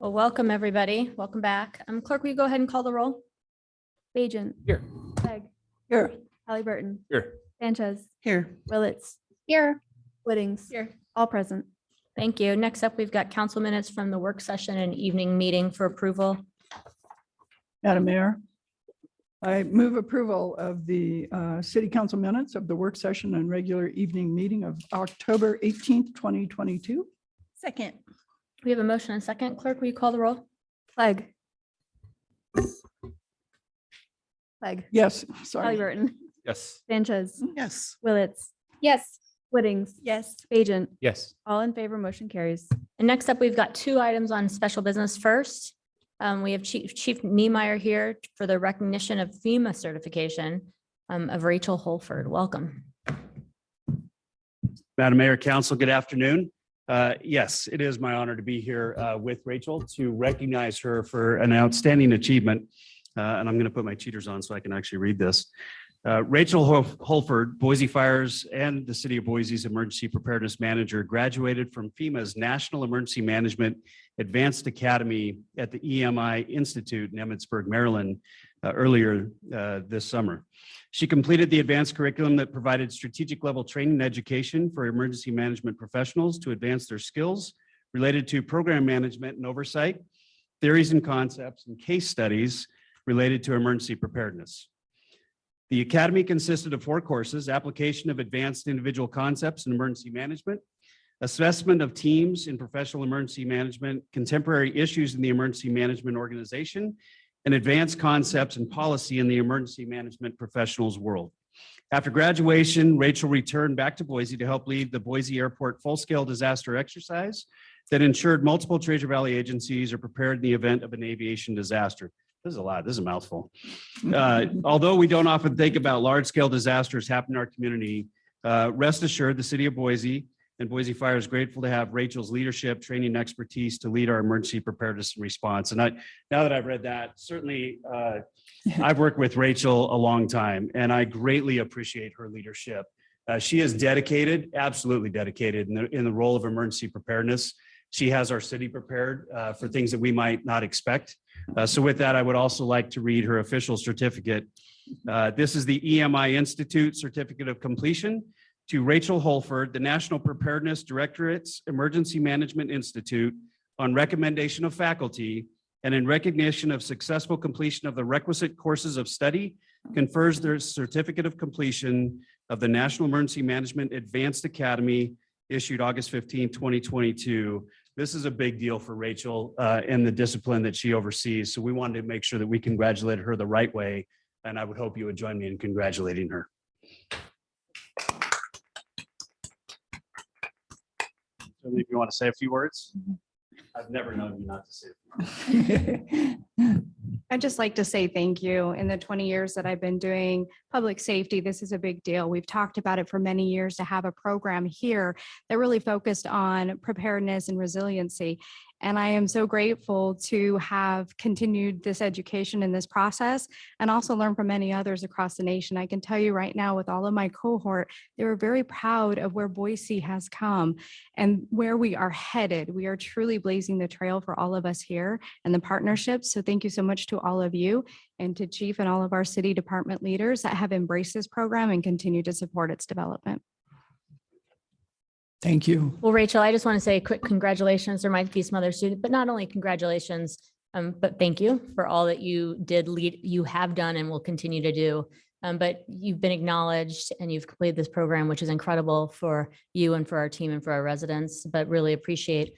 Well, welcome everybody. Welcome back. Clerk, will you go ahead and call the roll? Bajent. Here. Clegg. Here. Halliburton. Here. Sanchez. Here. Willits. Here. Whittings. Here. All present. Thank you. Next up, we've got council minutes from the work session and evening meeting for approval. Madam Mayor, I move approval of the city council minutes of the work session and regular evening meeting of October 18th, 2022. Second. We have a motion and second. Clerk, will you call the roll? Clegg. Clegg. Yes, sorry. Halliburton. Yes. Sanchez. Yes. Willits. Yes. Whittings. Yes. Bajent. Yes. All in favor, motion carries. And next up, we've got two items on special business. First, we have Chief Niemeyer here for the recognition of FEMA certification of Rachel Holford. Welcome. Madam Mayor, Council, good afternoon. Yes, it is my honor to be here with Rachel to recognize her for an outstanding achievement. And I'm going to put my cheaters on so I can actually read this. Rachel Holford, Boise Fires and the City of Boise's Emergency Preparedness Manager, graduated from FEMA's National Emergency Management Advanced Academy at the EMI Institute in Emmitsburg, Maryland, earlier this summer. She completed the advanced curriculum that provided strategic level training and education for emergency management professionals to advance their skills related to program management and oversight, theories and concepts, and case studies related to emergency preparedness. The Academy consisted of 4 courses: application of advanced individual concepts in emergency management, assessment of teams in professional emergency management, contemporary issues in the emergency management organization, and advanced concepts and policy in the emergency management professionals world. After graduation, Rachel returned back to Boise to help lead the Boise Airport full-scale disaster exercise that ensured multiple Treasure Valley agencies are prepared in the event of an aviation disaster. This is a lot. This is a mouthful. Although we don't often think about large-scale disasters happening in our community, rest assured the City of Boise and Boise Fire is grateful to have Rachel's leadership, training, and expertise to lead our emergency preparedness and response. And now that I've read that, certainly I've worked with Rachel a long time, and I greatly appreciate her leadership. She is dedicated, absolutely dedicated in the role of emergency preparedness. She has our city prepared for things that we might not expect. So with that, I would also like to read her official certificate. This is the EMI Institute Certificate of Completion to Rachel Holford, the National Preparedness Directorate's Emergency Management Institute, on recommendation of faculty and in recognition of successful completion of the requisite courses of study, confers their certificate of completion of the National Emergency Management Advanced Academy, issued August 15, 2022. This is a big deal for Rachel and the discipline that she oversees. So we wanted to make sure that we congratulated her the right way. And I would hope you would join me in congratulating her. So if you want to say a few words. I've never known you not to say a few words. I'd just like to say thank you. In the 20 years that I've been doing public safety, this is a big deal. We've talked about it for many years to have a program here that really focused on preparedness and resiliency. And I am so grateful to have continued this education in this process and also learn from many others across the nation. I can tell you right now with all of my cohort, they were very proud of where Boise has come and where we are headed. We are truly blazing the trail for all of us here and the partnerships. So thank you so much to all of you and to Chief and all of our city department leaders that have embraced this program and continue to support its development. Thank you. Well, Rachel, I just want to say a quick congratulations. There might be some other students, but not only congratulations, but thank you for all that you have done and will continue to do. But you've been acknowledged and you've completed this program, which is incredible for you and for our team and for our residents, but really appreciate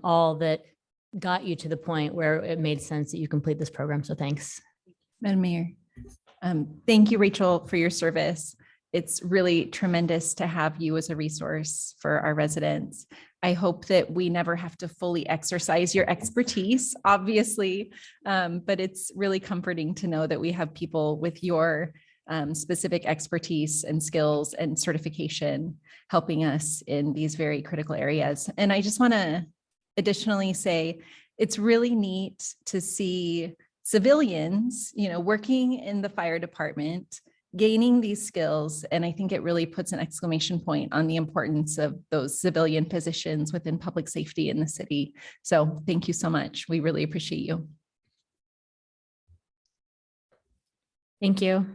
all that got you to the point where it made sense that you complete this program. So thanks. Madam Mayor, thank you, Rachel, for your service. It's really tremendous to have you as a resource for our residents. I hope that we never have to fully exercise your expertise, obviously, but it's really comforting to know that we have people with your specific expertise and skills and certification helping us in these very critical areas. And I just want to additionally say it's really neat to see civilians, working in the fire department gaining these skills. And I think it really puts an exclamation point on the importance of those civilian positions within public safety in the city. So thank you so much. We really appreciate you. Thank you.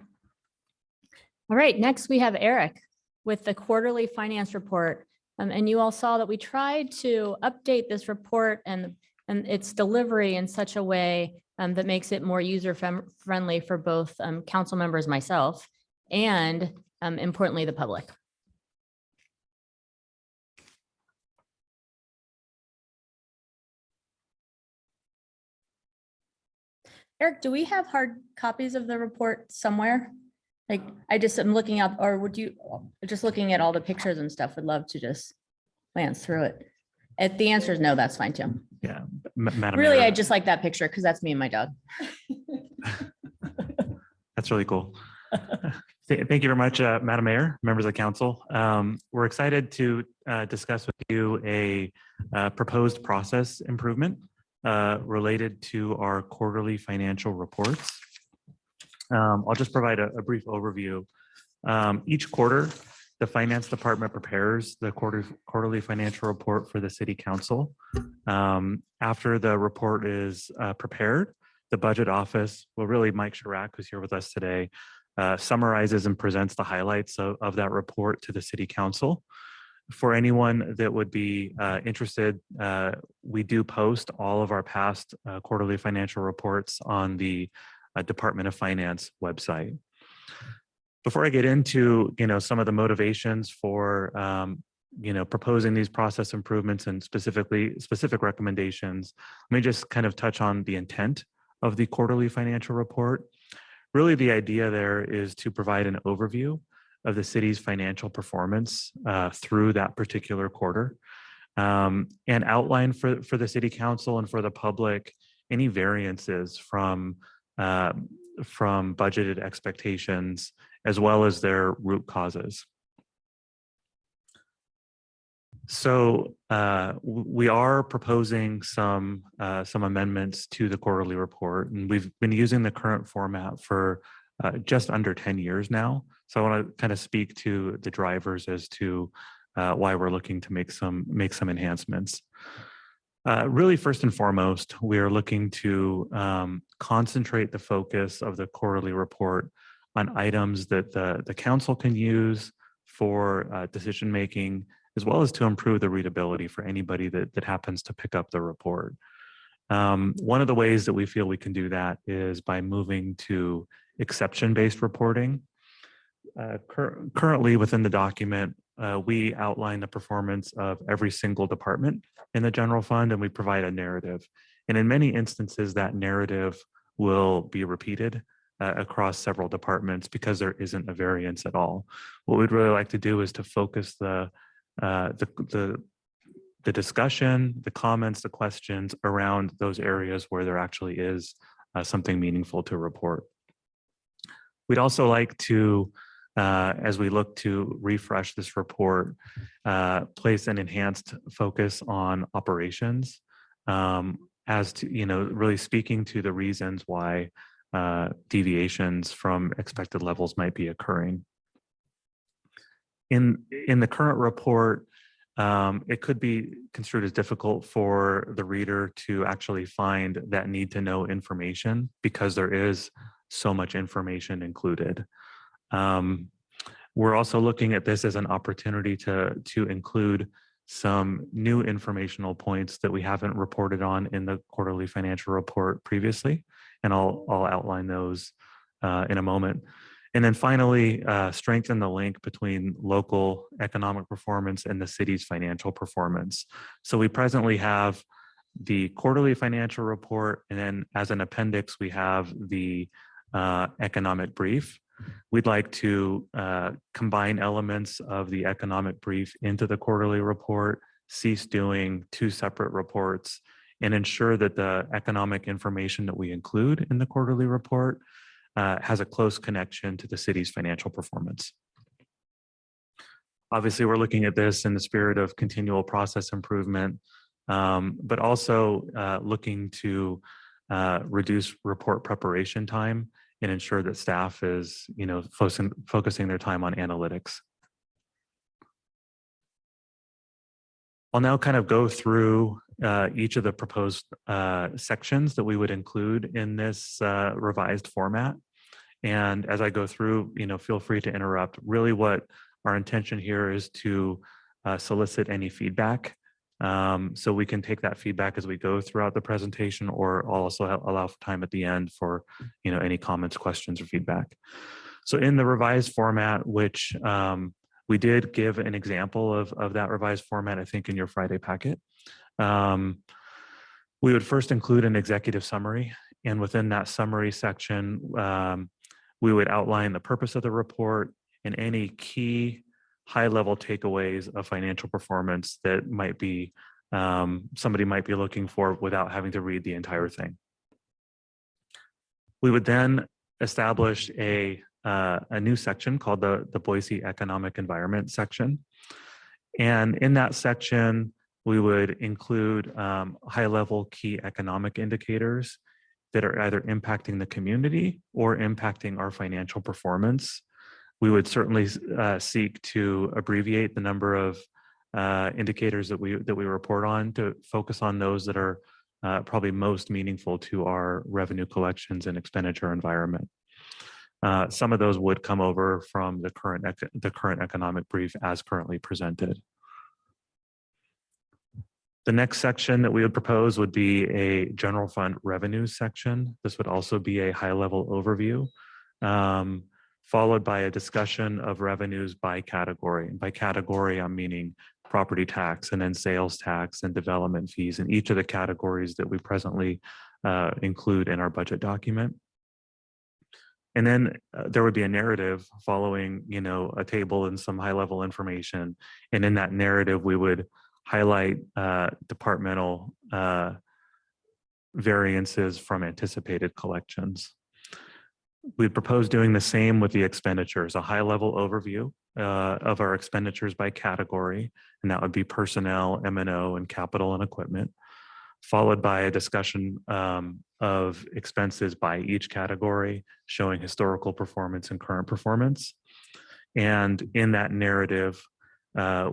All right, next we have Eric with the quarterly finance report. And you all saw that we tried to update this report and its delivery in such a way that makes it more user-friendly for both council members, myself, and importantly, the public. Eric, do we have hard copies of the report somewhere? Like, I'm looking up, or would you, just looking at all the pictures and stuff, would love to just glance through it. If the answer is no, that's fine too. Yeah, Madam Really, Mayor, I just like that picture because that's me and my dog. that's really cool. Thank you very much, Madam Mayor, members of the council. We're excited to discuss with you a proposed process improvement related to our quarterly financial reports. I'll just provide a brief overview. Each quarter, the finance department prepares the quarterly financial report for the city council. After the report is prepared, the budget office, well, really Mike Chirac, who's here with us today, summarizes and presents the highlights of that report to the city council. For anyone that would be interested, we do post all of our past quarterly financial reports on the Department of Finance website. Before I get into, some of the motivations for, proposing these process improvements and specific recommendations, let me just kind of touch on the intent of the quarterly financial report. Really, the idea there is to provide an overview of the city's financial performance through that particular quarter, and outline for the city council and for the public any variances from budgeted expectations, as well as their root causes. So we are proposing some amendments to the quarterly report, and we've been using the current format for just under 10 years now. So I want to kind of speak to the drivers as to why we're looking to make some enhancements. Really, first and foremost, we are looking to concentrate the focus of the quarterly report on items that the council can use for decision making, as well as to improve the readability for anybody that happens to pick up the report. One of the ways that we feel we can do that is by moving to exception-based reporting. Currently within the document, we outline the performance of every single department in the general fund, and we provide a narrative. And in many instances, that narrative will be repeated across several departments because there isn't a variance at all. What we'd really like to do is to focus the discussion, the comments, the questions around those areas where there actually is something meaningful to report. We'd also like to, as we look to refresh this report, place an enhanced focus on operations, as to, really speaking to the reasons why deviations from expected levels might be occurring. In the current report, it could be construed as difficult for the reader to actually find that need to know information because there is so much information included. We're also looking at this as an opportunity to include some new informational points that we haven't reported on in the quarterly financial report previously, and I'll outline those in a moment. And then finally, strengthen the link between local economic performance and the city's financial performance. So we presently have the quarterly financial report, and then as an appendix, we have the economic brief. We'd like to combine elements of the economic brief into the quarterly report, cease doing two separate reports, and ensure that the economic information that we include in the quarterly report has a close connection to the city's financial performance. Obviously, we're looking at this in the spirit of continual process improvement, but also looking to reduce report preparation time and ensure that staff is, focusing their time on analytics. I'll now kind of go through each of the proposed sections that we would include in this revised format. And as I go through, feel free to interrupt. Really what our intention here is to solicit any feedback. So we can take that feedback as we go throughout the presentation, or also allow for time at the end for any comments, questions, or feedback. So in the revised format, which we did give an example of that revised format, I think, in your Friday packet. We would first include an executive summary, and within that summary section, we would outline the purpose of the report and any key high-level takeaways of financial performance that might be somebody might be looking for without having to read the entire thing. We would then establish a new section called the Boise Economic Environment section. And in that section, we would include high-level key economic indicators that are either impacting the community or impacting our financial performance. We would certainly seek to abbreviate the number of indicators that we report on to focus on those that are probably most meaningful to our revenue collections and expenditure environment. Some of those would come over from the current economic brief as currently presented. The next section that we would propose would be a general fund revenues section. This would also be a high-level overview, followed by a discussion of revenues by category. And by category, I'm meaning property tax and then sales tax and development fees in each of the categories that we presently include in our budget document. And then there would be a narrative following, a table and some high-level information. And in that narrative, we would highlight departmental variances from anticipated collections. We propose doing the same with the expenditures, a high-level overview of our expenditures by category, and that would be personnel, M&O, and capital and equipment, followed by a discussion of expenses by each category, showing historical performance and current performance. And in that narrative,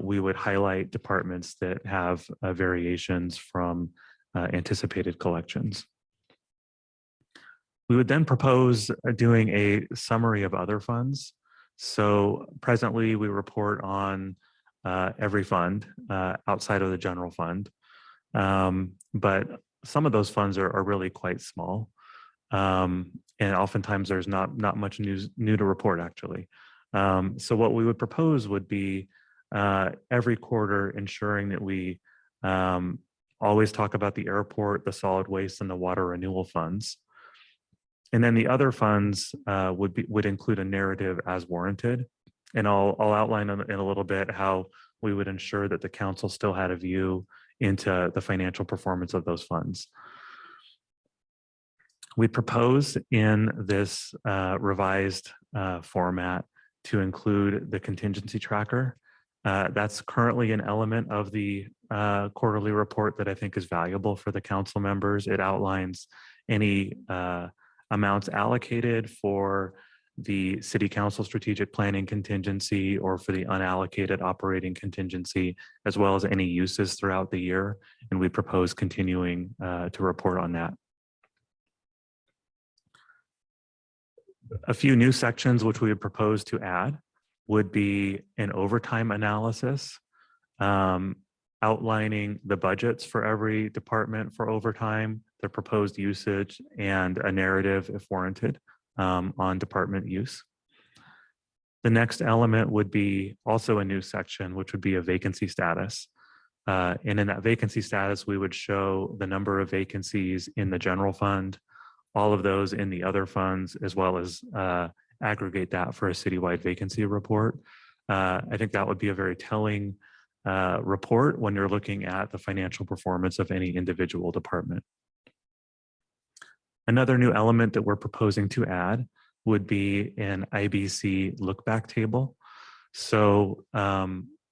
we would highlight departments that have variations from anticipated collections. We would then propose doing a summary of other funds. So presently we report on every fund outside of the general fund, but some of those funds are really quite small. And oftentimes there's not much new to report actually. So what we would propose would be every quarter ensuring that we always talk about the airport, the solid waste, and the water renewal funds. And then the other funds would include a narrative as warranted. And I'll outline in a little bit how we would ensure that the council still had a view into the financial performance of those funds. We propose in this revised format to include the contingency tracker. That's currently an element of the quarterly report that I think is valuable for the council members. It outlines any amounts allocated for the city council strategic planning contingency or for the unallocated operating contingency, as well as any uses throughout the year. And we propose continuing to report on that. A few new sections which we would propose to add would be an overtime analysis, outlining the budgets for every department for overtime, their proposed usage, and a narrative, if warranted, on department use. The next element would be also a new section, which would be a vacancy status. And in that vacancy status, we would show the number of vacancies in the general fund, all of those in the other funds, as well as aggregate that for a citywide vacancy report. I think that would be a very telling report when you're looking at the financial performance of any individual department. Another new element that we're proposing to add would be an IBC look back table. So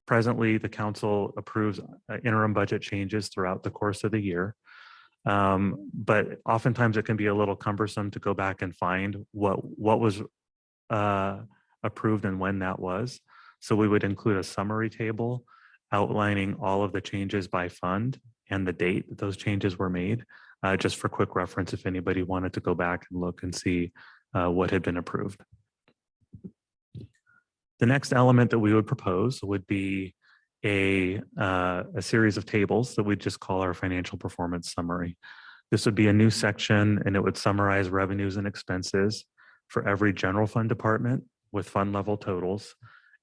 presently the council approves interim budget changes throughout the course of the year. But oftentimes it can be a little cumbersome to go back and find what was approved and when that was. So we would include a summary table outlining all of the changes by fund and the date that those changes were made, just for quick reference if anybody wanted to go back and look and see what had been approved. The next element that we would propose would be a series of tables that we just call our financial performance summary. This would be a new section, and it would summarize revenues and expenses for every general fund department with fund level totals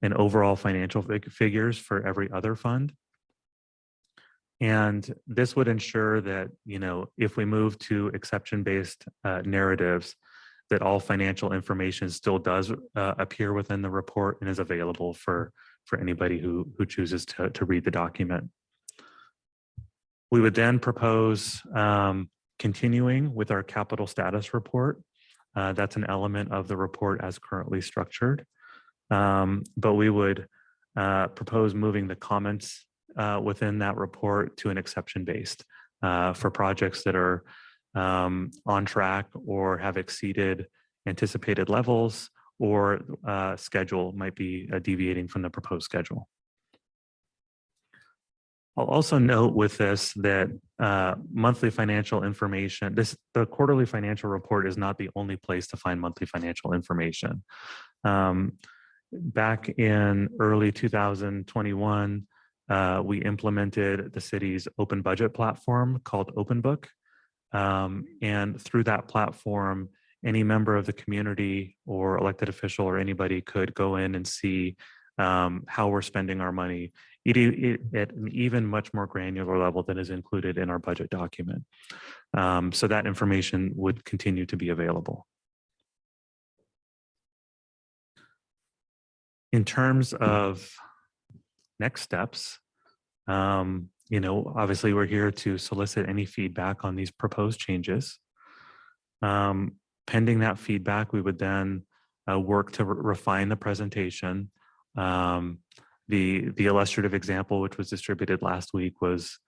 and overall financial figures for every other fund. And this would ensure that, you know, if we move to exception-based narratives, that all financial information still does appear within the report and is available for anybody who chooses to read the document. We would then propose continuing with our capital status report. That's an element of the report as currently structured. But we would propose moving the comments within that report to an exception-based for projects that are on track or have exceeded anticipated levels, or schedule might be deviating from the proposed schedule. I'll also note with this that monthly financial information, the quarterly financial report is not the only place to find monthly financial information. Back in early 2021, we implemented the city's open budget platform called Open Book. And through that platform, any member of the community or elected official or anybody could go in and see how we're spending our money at an even much more granular level than is included in our budget document. So that information would continue to be available. In terms of next steps, you know, obviously we're here to solicit any feedback on these proposed changes. Pending that feedback, we would then work to refine the presentation. The illustrative example, which was distributed last week, was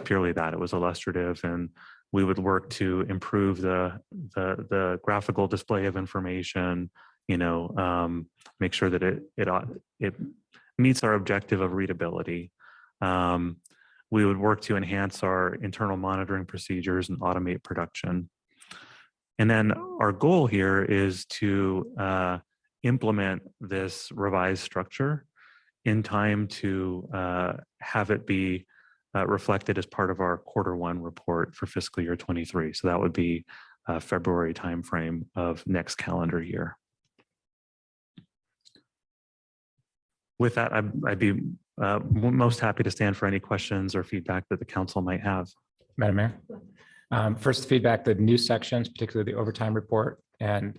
purely that. It was illustrative, and we would work to improve the graphical display of information. You know, make sure that it meets our objective of readability. We would work to enhance our internal monitoring procedures and automate production. And then our goal here is to implement this revised structure in time to have it be reflected as part of our Q1 report for fiscal year 23. So that would be February timeframe of next calendar year. With that, I'd be most happy to stand for any questions or feedback that the council might have. Madam Mayor. First feedback, the new sections, particularly the overtime report and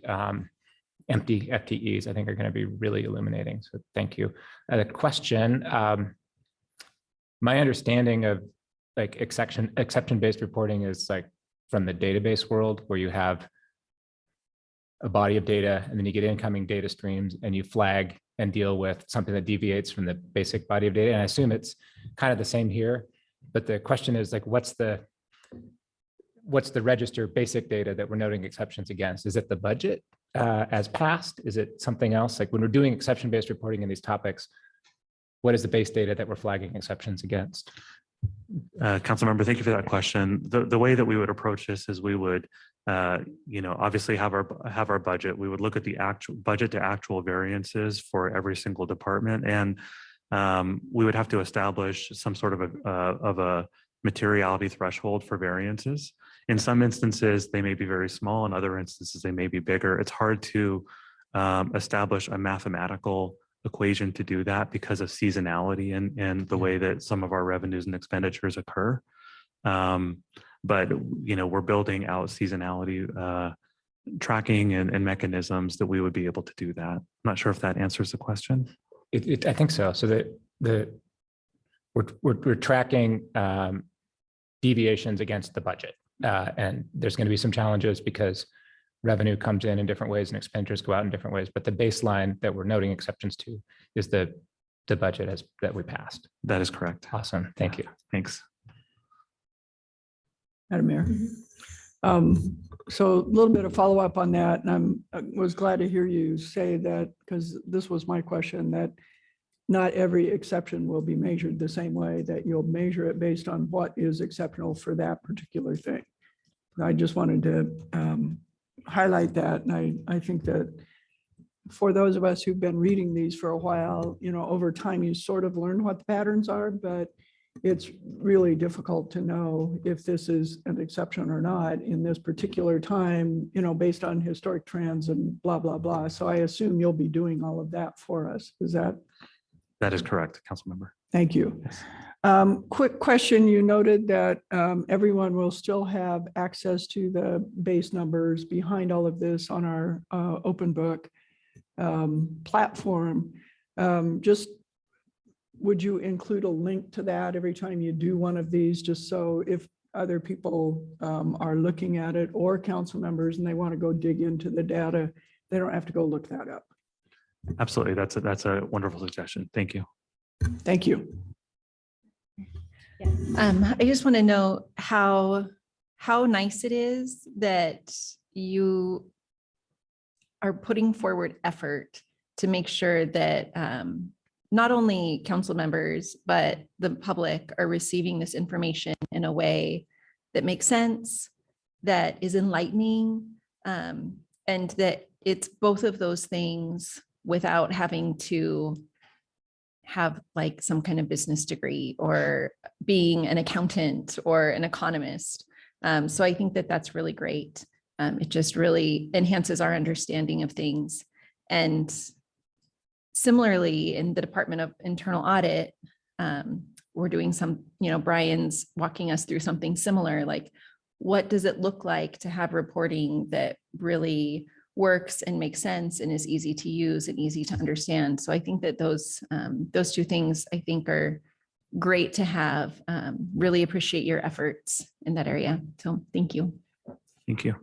empty FTEs, I think are going to be really illuminating. So thank you. The question, my understanding of like exception-based reporting is like from the database world, where you have a body of data and then you get incoming data streams and you flag and deal with something that deviates from the basic body of data. And I assume it's kind of the same here, but the question is like, what's the register basic data that we're noting exceptions against? Is it the budget as passed? Is it something else? Like when we're doing exception-based reporting in these topics, what is the base data that we're flagging exceptions against? Councilmember, thank you for that question. The way that we would approach this is we would, you know, obviously have our budget. We would look at the actual budget to actual variances for every single department, and we would have to establish some sort of a materiality threshold for variances. In some instances, they may be very small. In other instances, they may be bigger. It's hard to establish a mathematical equation to do that because of seasonality and the way that some of our revenues and expenditures occur. But, you know, we're building out seasonality tracking and mechanisms that we would be able to do that. I'm not sure if that answers the question. I think so. So that we're tracking deviations against the budget. And there's going to be some challenges because revenue comes in different ways and expenditures go out in different ways. But the baseline that we're noting exceptions to is the budget that we passed. That is correct. Awesome. Thank you. Thanks. Madam Mayor. So a little bit of follow-up on that, and I was glad to hear you say that, because this was my question, that not every exception will be measured the same way, that you'll measure it based on what is exceptional for that particular thing. I just wanted to highlight that, and I think that for those of us who've been reading these for a while, over time, you sort of learn what the patterns are, but it's really difficult to know if this is an exception or not in this particular time, based on historic trends and blah, blah, blah. So I assume you'll be doing all of that for us. Is that? That is correct, council member. Thank you. Yes. Quick question. You noted that everyone will still have access to the base numbers behind all of this on our open book platform. Just would you include a link to that every time you do one of these, just so if other people are looking at it, or council members, and they want to go dig into the data, they don't have to go look that up? Absolutely. That's a wonderful suggestion. Thank you. Thank you. I just want to know how nice it is that you are putting forward effort to make sure that not only council members, but the public are receiving this information in a way that makes sense, that is enlightening, and that it's both of those things without having to have like some kind of business degree or being an accountant or an economist. So I think that that's really great. It just really enhances our understanding of things. And similarly, in the Department of Internal Audit, we're doing some, Brian's walking us through something similar, like what does it look like to have reporting that really works and makes sense and is easy to use and easy to understand. So I think that those two things I think are great to have. Really appreciate your efforts in that area. So thank you. Thank you.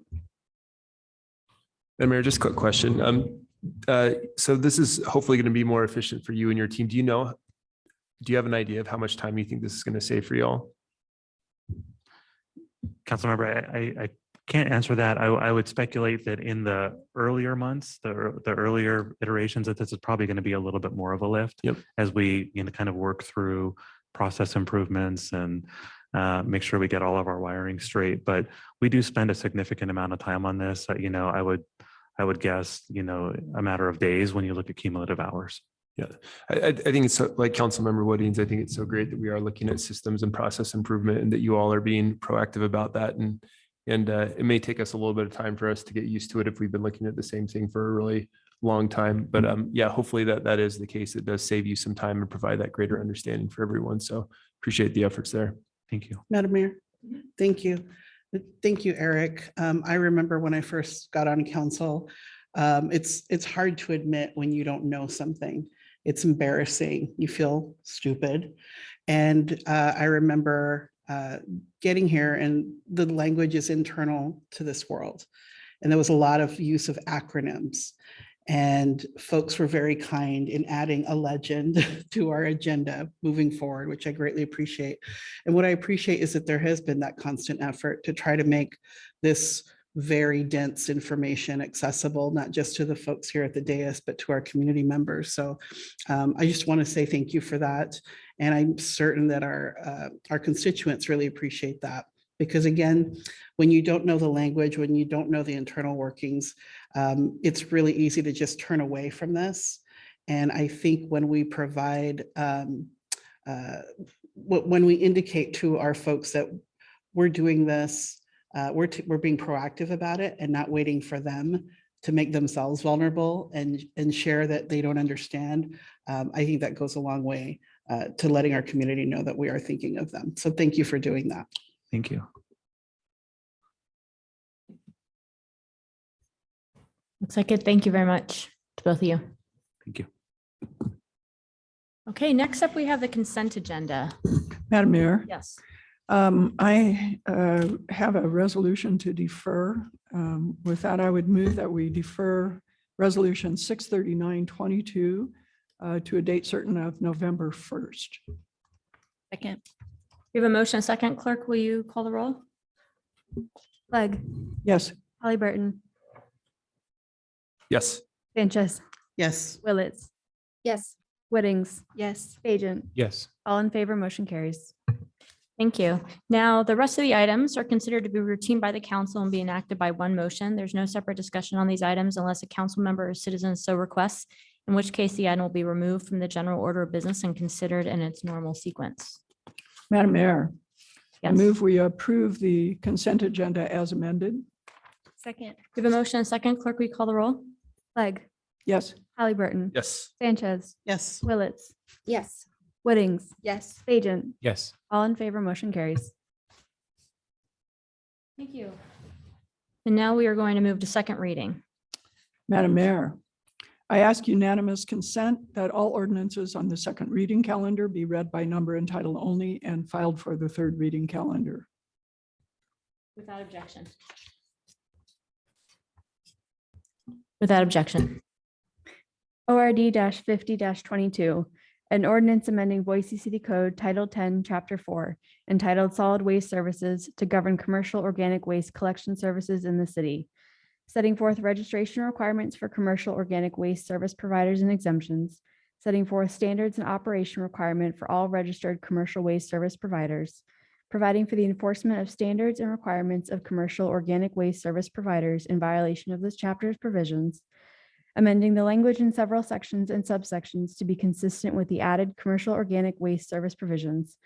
Madam Mayor, just a quick question. So this is hopefully going to be more efficient for you and your team. Do you have an idea of how much time you think this is going to save for y'all? Councilmember, I can't answer that. I would speculate that in the earlier months, the earlier iterations, that this is probably going to be a little bit more of a lift. Yep. As we kind of work through process improvements and make sure we get all of our wiring straight. But we do spend a significant amount of time on this. I would guess, a matter of days when you look at cumulative hours. Yeah, I think it's so, like Councilmember Woodings, I think it's so great that we are looking at systems and process improvement and that you all are being proactive about that. And it may take us a little bit of time for us to get used to it if we've been looking at the same thing for a really long time. But yeah, hopefully that is the case. It does save you some time and provide that greater understanding for everyone. So appreciate the efforts there. Thank you. Madam Mayor, thank you. Thank you, Eric. I remember when I first got on council, it's hard to admit when you don't know something. It's embarrassing. You feel stupid. And I remember getting here, and the language is internal to this world. And there was a lot of use of acronyms. And folks were very kind in adding a legend to our agenda moving forward, which I greatly appreciate. And what I appreciate is that there has been that constant effort to try to make this very dense information accessible, not just to the folks here at the dais, but to our community members. So I just want to say thank you for that. And I'm certain that our constituents really appreciate that. Because again, when you don't know the language, when you don't know the internal workings, it's really easy to just turn away from this. And I think when we provide, when we indicate to our folks that we're doing this, we're being proactive about it and not waiting for them to make themselves vulnerable and share that they don't understand, I think that goes a long way to letting our community know that we are thinking of them. So thank you for doing that. Thank you. Looks like it. Thank you very much to both of you. Thank you. Okay, next up, we have the consent agenda. Madam Mayor, Yes. I have a resolution to defer. With that, I would move that we defer resolution 63922 to a date certain of November 1st. Second. We have a motion, a second. Clerk, will you call the roll? Clegg, Yes. Halliburton, Yes. Sanchez, Yes. Willetts, Yes. Whittings, Yes. Agent. Yes. All in favor, motion carries. Thank you. Now, the rest of the items are considered to be routine by the council and be enacted by one motion. There's no separate discussion on these items unless a council member or citizen so requests, in which case the item will be removed from the general order of business and considered in its normal sequence. Madam Mayor, I Yes. move we approve the consent agenda as amended. Second. We have a motion and a second. Clerk, will you call the roll? Clegg, Yes. Halliburton, Yes. Sanchez, Yes. Willetts, Yes. Whittings, Yes. Agent. Yes. All in favor, motion carries. Thank you. And now we are going to move to second reading. Madam Mayor, I ask unanimous consent that all ordinances on the second reading calendar be read by number and title only and filed for the third reading calendar. Without objection. Without objection. ORD 50 an ordinance amending Boise City Code Title 10, Chapter 4, entitled Solid Waste Services to govern commercial organic waste collection services in the city, setting forth registration requirements for commercial organic waste service providers and exemptions, setting forth standards and operation requirement for all registered commercial waste service providers, providing for the enforcement of standards and requirements of commercial organic waste service providers in violation of this chapter's provisions, amending the language in several sections and subsections to be consistent with the added commercial organic waste service provisions,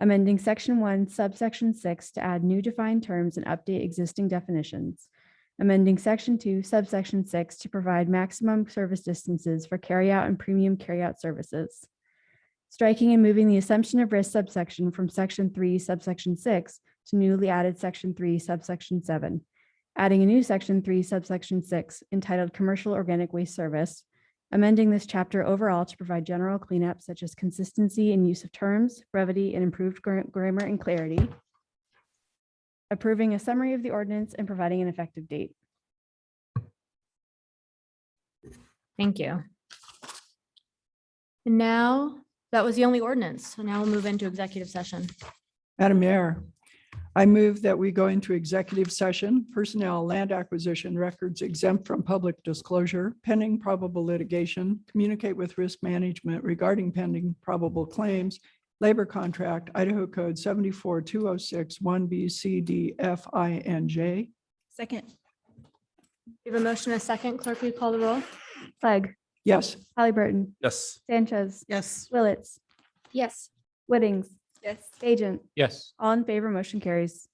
amending Section 1, subsection 6 to add new defined terms and update existing definitions, amending Section 2, subsection 6 to provide maximum service distances for carryout and premium carryout services, striking and moving the assumption of risk subsection from Section 3, subsection 6 to newly added Section 3, subsection 7, adding a new Section 3, subsection 6 entitled Commercial Organic Waste Service, amending this chapter overall to provide general cleanup such as consistency in use of terms, brevity, and improved grammar and clarity, approving a summary of the ordinance and providing an effective date. Thank you. And now, that was the only ordinance. So now we'll move into executive session. Madam Mayor, I move that we go into executive session, personnel, land acquisition, records exempt from public disclosure, pending probable litigation, communicate with risk management regarding pending probable claims, labor contract, Idaho Code 74206 1B C D F I and J. Second. We have a motion and a second. Clerk, will you call the roll? Clegg, Yes. Halliburton, Yes. Sanchez, Yes. Willetts, Yes. Whittings, Yes. Agent. Yes. All in favor, motion carries.